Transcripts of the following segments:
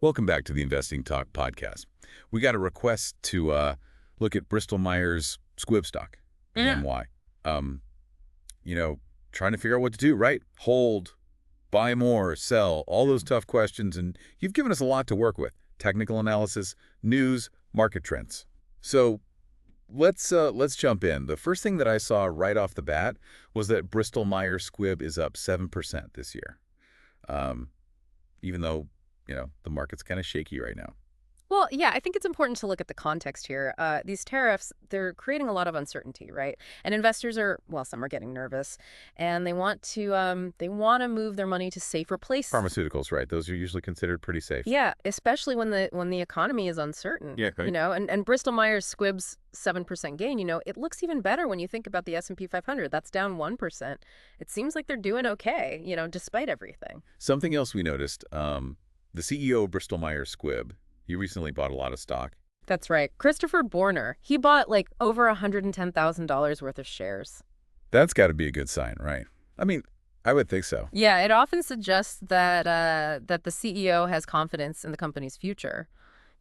Welcome back to the Investing Talk podcast. We got a request to look at Bristol-Myers Squibb stock, BMY. You know, trying to figure out what to do, right? Hold, buy more, sell, all those tough questions, and you've given us a lot to work with. Technical analysis, news, market trends. So let's jump in. The first thing that I saw right off the bat was that Bristol-Myers Squibb is up 7% this year. Even though the market's kind of shaky right now. Well, yeah, I think it's important to look at the context here. These tariffs, they're creating a lot of uncertainty, right? And investors some are getting nervous, and they want to move their money to safer places. Pharmaceuticals, right? Those are usually considered pretty safe. Yeah, especially when the economy is uncertain. Yeah, right. And Bristol-Myers Squibb's 7% gain, it looks even better when you think about the S&P 500. That's down 1%. It seems like they're doing okay, despite everything. Something else we noticed, the CEO of Bristol-Myers Squibb, he recently bought a lot of stock. That's right. Christopher Borner. He bought over $110,000 worth of shares. That's got to be a good sign, right? I mean, I would think so. Yeah, it often suggests that that the CEO has confidence in the company's future.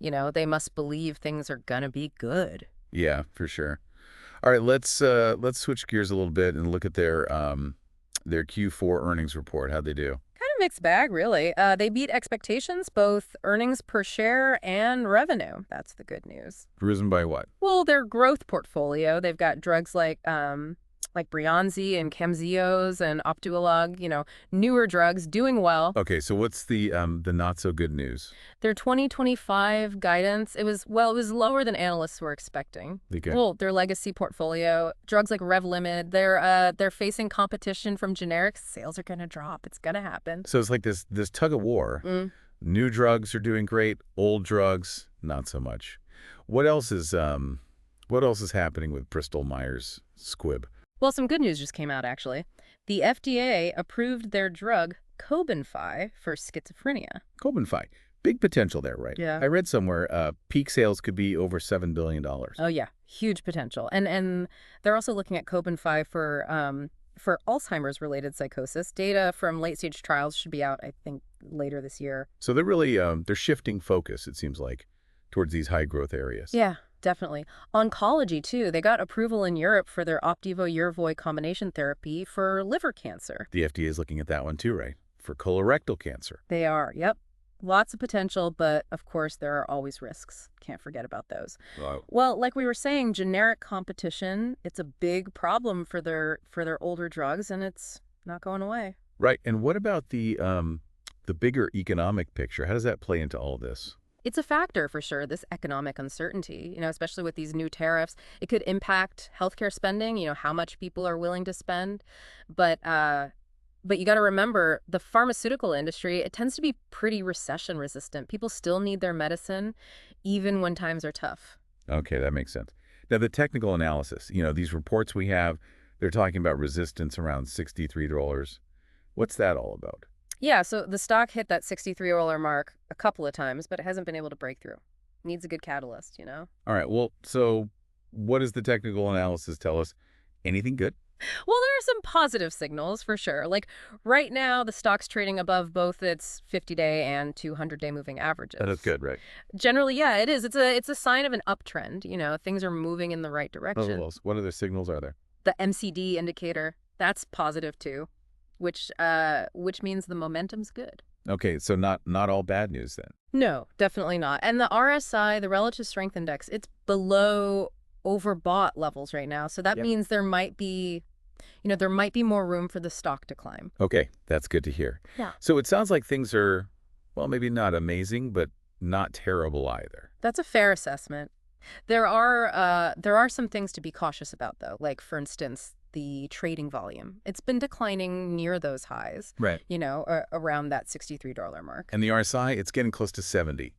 They must believe things are gonna be good. Yeah, for sure. All right, let's switch gears a little bit and look at their Q4 earnings report. How'd they do? Mixed bag, really. They beat expectations, both earnings per share and revenue. That's the good news. Risen by what? Well, their growth portfolio, they've got drugs like Breyanzi and Camzyos and Opdualag, newer drugs doing well. Okay, so what's the not so good news? Their 2025 guidance, it was lower than analysts were expecting. Okay. Well, their legacy portfolio, drugs like Revlimid, they're facing competition from generics. Sales are going to drop. It's going to happen. So it's like this tug of war. New drugs are doing great, old drugs not so much. What else is happening with Bristol-Myers Squibb? Well, some good news just came out, actually. The FDA approved their drug Cobenfy for schizophrenia. Cobenfy. Big potential there, right? Yeah. I read somewhere peak sales could be over $7 billion. Oh, yeah. Huge potential. And they're also looking at Cobenfy for Alzheimer's-related psychosis. Data from late-stage trials should be out, I think, later this year. So they're really they're shifting focus, it seems like, towards these high-growth areas. Yeah. Definitely. Oncology, too. They got approval in Europe for their Opdivo Yervoy combination therapy for liver cancer. The FDA is looking at that one, too, right? For colorectal cancer. They are, yep. Lots of potential, but of course there are always risks. Can't forget about those. Wow. Well, like we were saying, generic competition, it's a big problem for their older drugs, and it's not going away. Right. And what about the bigger economic picture? How does that play into all this? It's a factor for sure, this economic uncertainty, especially with these new tariffs. It could impact healthcare spending, how much people are willing to spend. But you got to remember, the pharmaceutical industry, it tends to be pretty recession resistant. People still need their medicine, even when times are tough. Okay, that makes sense. Now, the technical analysis, these reports we have, they're talking about resistance around $63. What's that all about? Yeah, so the stock hit that $63 mark a couple of times, but it hasn't been able to break through. Needs a good catalyst, All right, well, so what does the technical analysis tell us? Anything good? Well, there are some positive signals for sure. Like right now, the stock's trading above both its 50-day and 200-day moving averages. That is good, right? Generally, yeah, it is. It's a sign of an uptrend. Things are moving in the right direction. Oh, what other signals are there? The MCD indicator, that's positive too, which means the momentum's good. Okay, so not all bad news then. No, definitely not. And the RSI, the Relative Strength Index, it's below overbought levels right now. So that means there might be more room for the stock to climb. Okay, that's good to hear. Yeah. So it sounds like things are, well, maybe not amazing, but not terrible either. That's a fair assessment. There are some things to be cautious about, though. Like, for instance, the trading volume. It's been declining near those highs. Right. Around that $63 mark. And the RSI, it's getting close to 70.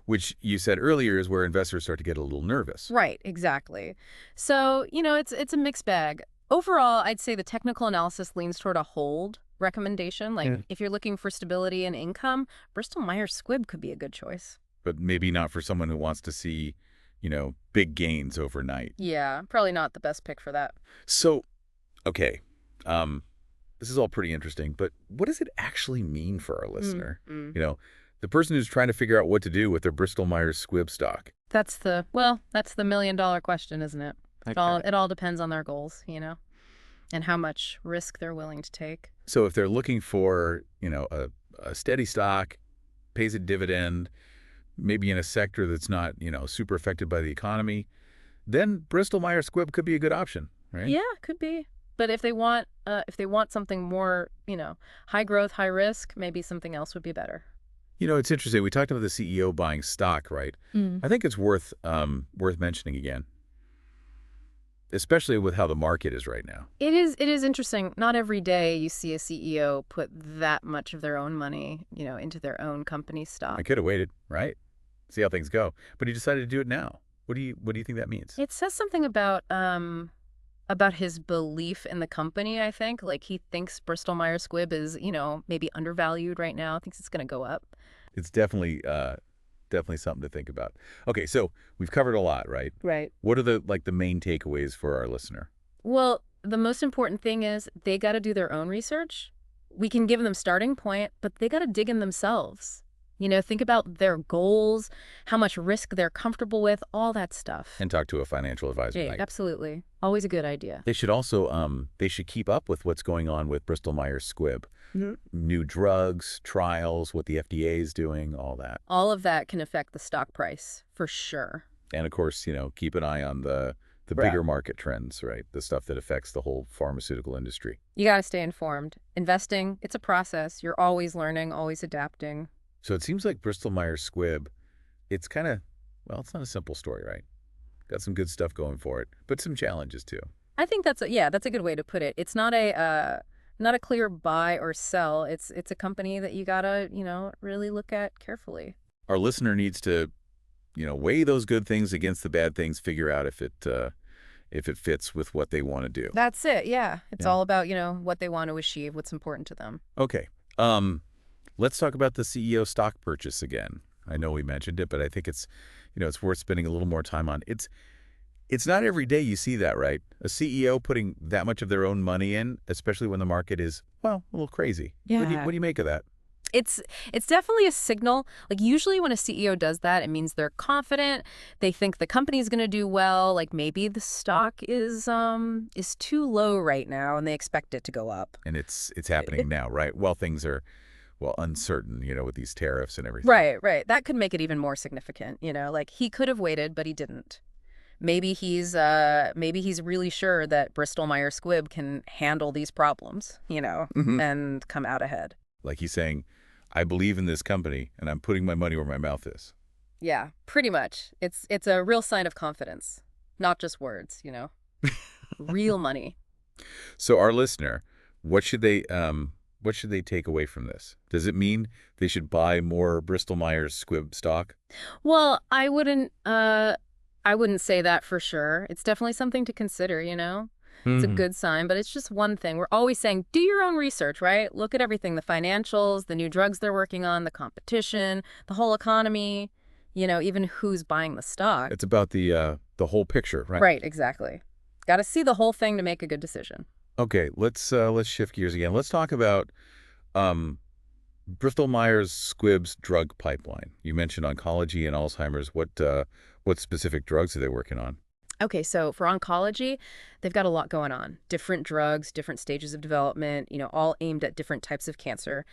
Which you said earlier is where investors start to get a little nervous. Right, exactly. So, it's a mixed bag. Overall, I'd say the technical analysis leans toward a hold recommendation. If you're looking for stability and income, Bristol-Myers Squibb could be a good choice. But maybe not for someone who wants to see, big gains overnight. Yeah, probably not the best pick for that. So, okay, this is all pretty interesting, but what does it actually mean for our listener? The person who's trying to figure out what to do with their Bristol-Myers Squibb stock. That's the million-dollar question, isn't it? It all depends on their goals, and how much risk they're willing to take. So if they're looking for, a steady stock, pays a dividend, maybe in a sector that's not, super affected by the economy, then Bristol-Myers Squibb could be a good option, right? Yeah, could be. But if they want something more, high growth, high risk, maybe something else would be better. It's interesting. We talked about the CEO buying stock, right? I think it's worth mentioning again, especially with how the market is right now. It is interesting. Not every day you see a CEO put that much of their own money, into their own company stock. I could have waited, right? See how things go. But he decided to do it now. What do you think that means? It says something about his belief in the company, I think. Like, he thinks Bristol-Myers Squibb is, maybe undervalued right now. Thinks it's going to go up. It's definitely something to think about. Okay, so we've covered a lot, right? Right. What are the main takeaways for our listener? Well, the most important thing is they got to do their own research. We can give them starting point, but they got to dig in themselves. Think about their goals, how much risk they're comfortable with, all that stuff. And talk to a financial advisor. Yeah, absolutely. Always a good idea. They should also keep up with what's going on with Bristol-Myers Squibb. New drugs, trials, what the FDA is doing, all that. All of that can affect the stock price, for sure. And of course, keep an eye on the bigger market trends, right? The stuff that affects the whole pharmaceutical industry. You got to stay informed. Investing, it's a process. You're always learning, always adapting. So it seems like Bristol-Myers Squibb, it's kind of, it's not a simple story, right? Got some good stuff going for it, but some challenges too. I think that's a good way to put it. It's not a clear buy or sell. It's a company that you gotta, really look at carefully. Our listener needs to, weigh those good things against the bad things, figure out if it fits with what they want to do. That's it. Yeah. It's all about, what they want to achieve, what's important to them. Okay. Let's talk about the CEO stock purchase again. I know we mentioned it, but I think it's worth spending a little more time on. It's not every day you see that, right? A CEO putting that much of their own money in, especially when the market is, a little crazy. Yeah. What do you make of that? It's definitely a signal. Like, usually when a CEO does that, it means they're confident. They think the company's going to do well. Like, maybe the stock is too low right now and they expect it to go up. And it's happening now, right? Well, things are uncertain, with these tariffs and everything. Right. That could make it even more significant, like he could have waited, but he didn't. Maybe he's really sure that Bristol-Myers Squibb can handle these problems, and come out ahead. Like he's saying, I believe in this company and I'm putting my money where my mouth is. Yeah, pretty much. It's a real sign of confidence, not just words, real money. So our listener, what should they take away from this? Does it mean they should buy more Bristol-Myers Squibb stock? Well, I wouldn't say that for sure. It's definitely something to consider, It's a good sign, but it's just one thing. We're always saying, do your own research, right? Look at everything, the financials, the new drugs they're working on, the competition, the whole economy, even who's buying the stock. It's about the whole picture, right? Right, exactly. Got to see the whole thing to make a good decision. Okay, let's shift gears again. Let's talk about Bristol-Myers Squibb's drug pipeline. You mentioned oncology and Alzheimer's. What specific drugs are they working on? Okay, so for oncology, they've got a lot going on. Different drugs, different stages of development, all aimed at different types of cancer.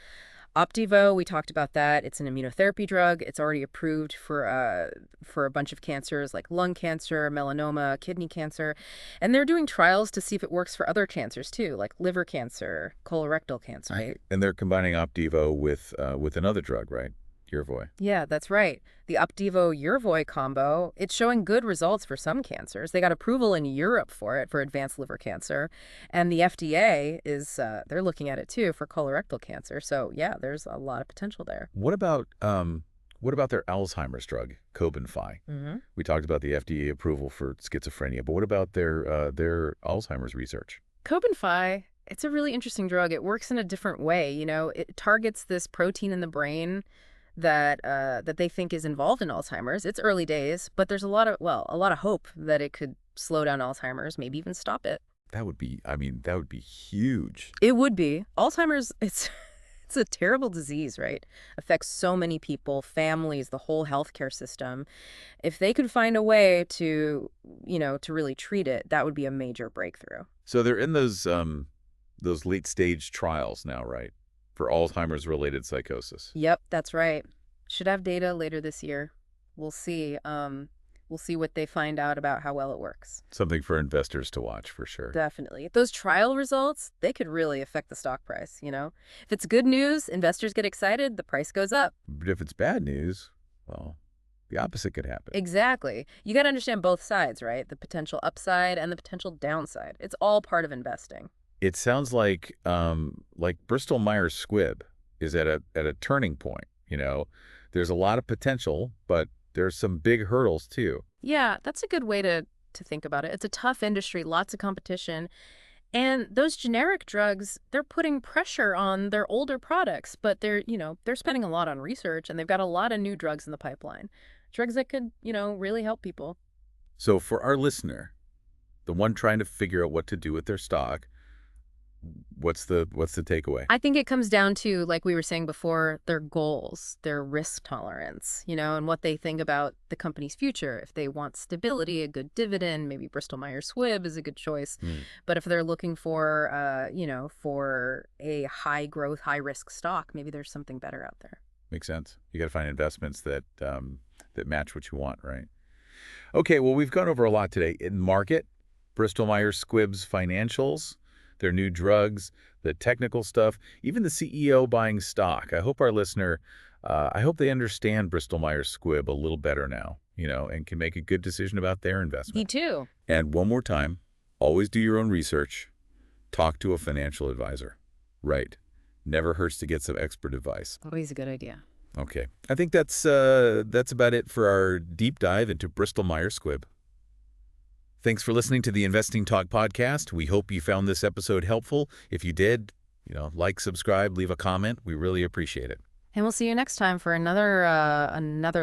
Opdivo, we talked about that. It's an immunotherapy drug. It's already approved for a bunch of cancers like lung cancer, melanoma, kidney cancer. And they're doing trials to see if it works for other cancers too, like liver cancer, colorectal cancer. Right? And they're combining Opdivo with another drug, right? Yervoy. Yeah, that's right. The Opdivo-Yervoy combo, it's showing good results for some cancers. They got approval in Europe for it for advanced liver cancer. And the FDA they're looking at it too for colorectal cancer. So yeah, there's a lot of potential there. What about their Alzheimer's drug, Cobenfy? We talked about the FDA approval for schizophrenia, but what about their Alzheimer's research? Cobenfy, it's a really interesting drug. It works in a different way. It targets this protein in the brain that they think is involved in Alzheimer's. It's early days, but there's a lot of hope that it could slow down Alzheimer's, maybe even stop it. That would be huge. It would be. Alzheimer's, it's It's a terrible disease, right? Affects so many people, families, the whole healthcare system. If they could find a way to, to really treat it, that would be a major breakthrough. So they're in those late stage trials now, right? For Alzheimer's related psychosis. Yep, that's right. Should have data later this year. We'll see. We'll see what they find out about how well it works. Something for investors to watch for sure. Definitely. Those trial results, they could really affect the stock price, If it's good news, investors get excited, the price goes up. But if it's bad news, well, the opposite could happen. Exactly. You got to understand both sides, right? The potential upside and the potential downside. It's all part of investing. It sounds like Bristol-Myers Squibb is at a turning point, There's a lot of potential, but there's some big hurdles too. Yeah, that's a good way to think about it. It's a tough industry, lots of competition. And those generic drugs, they're putting pressure on their older products, but they're spending a lot on research and they've got a lot of new drugs in the pipeline. Drugs that could, really help people. So for our listener, the one trying to figure out what to do with their stock, what's the takeaway? I think it comes down to, like we were saying before, their goals, their risk tolerance, and what they think about the company's future. If they want stability, a good dividend, maybe Bristol-Myers Squibb is a good choice. But if they're looking for, for a high growth, high risk stock, maybe there's something better out there. Makes sense. You got to find investments that match what you want, right? Okay, well, we've gone over a lot today. In market, Bristol-Myers Squibb's financials, their new drugs, the technical stuff, even the CEO buying stock. I hope our listener, I hope they understand Bristol-Myers Squibb a little better now, and can make a good decision about their investment. Me too. And one more time, always do your own research. Talk to a financial advisor. Right. Never hurts to get some expert advice. Always a good idea. Okay. I think that's about it for our deep dive into Bristol-Myers Squibb. Thanks for listening to the Investing Talk podcast. We hope you found this episode helpful. If you did, like, subscribe, leave a comment. We really appreciate it. And we'll see you next time for another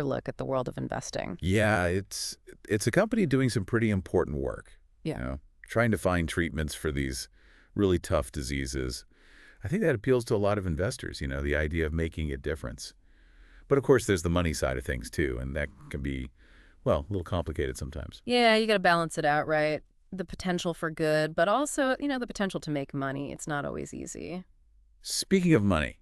look at the world of investing. Yeah, it's a company doing some pretty important work. Yeah. Trying to find treatments for these really tough diseases. I think that appeals to a lot of investors, the idea of making a difference. But of course, there's the money side of things too, and that can be, well, a little complicated sometimes. Yeah, you got to balance it out, right? The potential for good, but also, the potential to make money. It's not always easy. Speaking of money,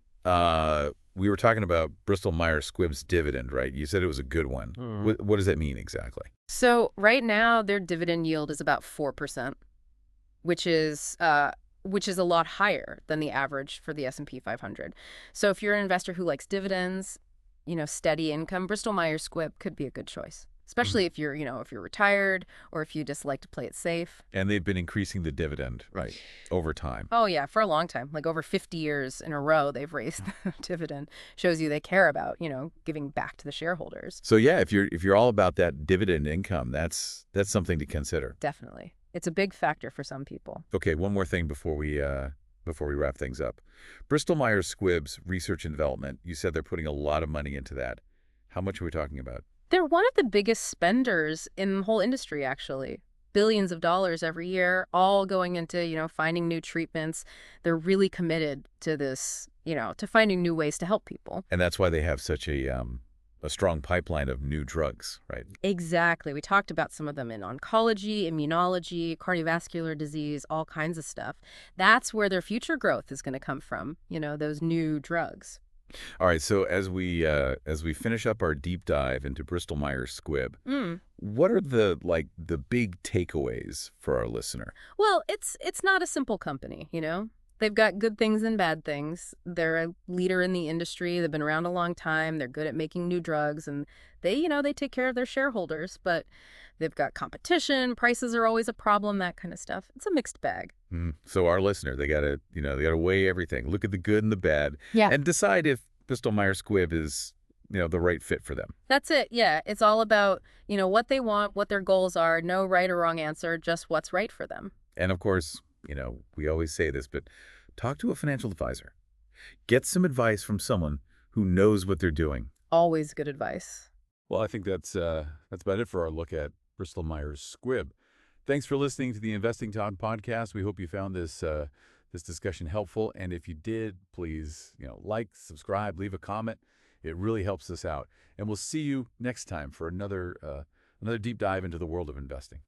we were talking about Bristol-Myers Squibb's dividend, right? You said it was a good one. What does that mean exactly? So right now, their dividend yield is about 4%, which is a lot higher than the average for the S&P 500. So if you're an investor who likes dividends, steady income, Bristol-Myers Squibb could be a good choice. Especially if you're, if you're retired or if you just like to play it safe. And they've been increasing the dividend, right, over time. Oh, yeah, for a long time. Like over 50 years in a row, they've raised the dividend. Shows you they care about, giving back to the shareholders. So, yeah, if you're all about that dividend income, that's something to consider. Definitely. It's a big factor for some people. Okay, one more thing before we wrap things up. Bristol-Myers Squibb's research and development, you said they're putting a lot of money into that. How much are we talking about? They're one of the biggest spenders in the whole industry, actually. Billions of dollars every year, all going into, finding new treatments. They're really committed to this, to finding new ways to help people. And that's why they have such a strong pipeline of new drugs, right? Exactly. We talked about some of them in oncology, immunology, cardiovascular disease, all kinds of stuff. That's where their future growth is going to come from, those new drugs. All right, so as we finish up our deep dive into Bristol-Myers Squibb, what are the big takeaways for our listener? Well, it's not a simple company, They've got good things and bad things. They're a leader in the industry. They've been around a long time. They're good at making new drugs, and they take care of their shareholders, but they've got competition, prices are always a problem, that kind of stuff. It's a mixed bag. So our listener, they gotta weigh everything, look at the good and the bad, and decide if Bristol-Myers Squibb is, the right fit for them. That's it. Yeah. It's all about, what they want, what their goals are. No right or wrong answer, just what's right for them. And of course, we always say this, but talk to a financial advisor. Get some advice from someone who knows what they're doing. Always good advice. Well, I think that's about it for our look at Bristol-Myers Squibb. Thanks for listening to the Investing Talk podcast. We hope you found this this discussion helpful. And if you did, please, like, subscribe, leave a comment. It really helps us out. And we'll see you next time for another deep dive into the world of investing.